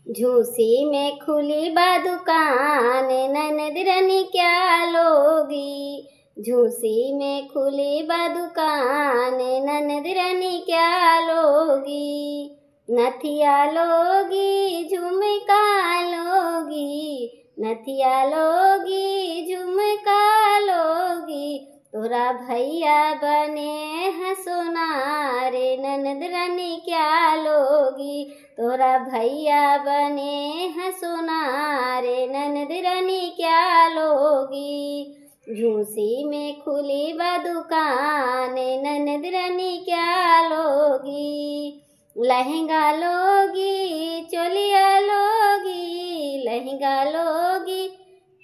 झूसी में खुली बा दुकान, ननद रानी क्या लोगी। झूसी में खुली बा दुकान, ननद रानी क्या लोगी। नथिया लोगी झुमका लोगी, नथिया लोगी झुमका लोगी। तोरा भैया बने हैं सोनार, ननद रानी क्या लोगी। तोरा भैया बने हैं सोनार, ननद रानी क्या लोगी। झूसी में खुली बा दुकान, ननद रानी क्या लोगी। लहंगा लोगी चोलिया लोगी, लहंगा लोगी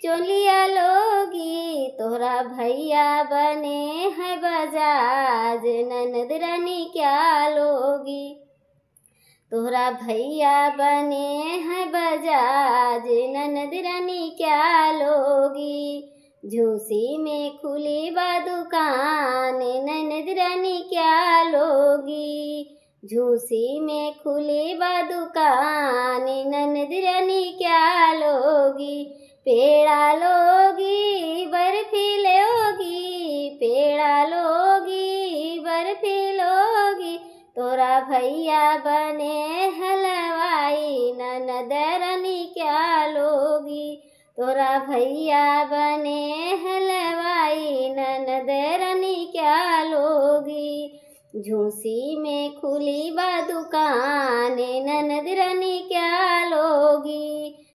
चोलिया लोगी। तोरा भैया बने हैं बजाज, ननद रानी क्या लोगी। तोरा भैया बने हैं बजाज, ननद रानी क्या लोगी। झूसी में खुली बा दुकान, ननद रानी क्या लोगी। झूसी में खुली बा दुकान, ननद रानी क्या लोगी। पेड़ा लोगी बर्फी लोगी, पेड़ा लोगी बर्फी लोगी। तोरा भैया बने हलवाई, ननद रानी क्या लोगी। तोरा भैया बने हलवाई, ननद रानी क्या लोगी। झूसी में खुली बा दुकान, ननद रानी क्या लोगी।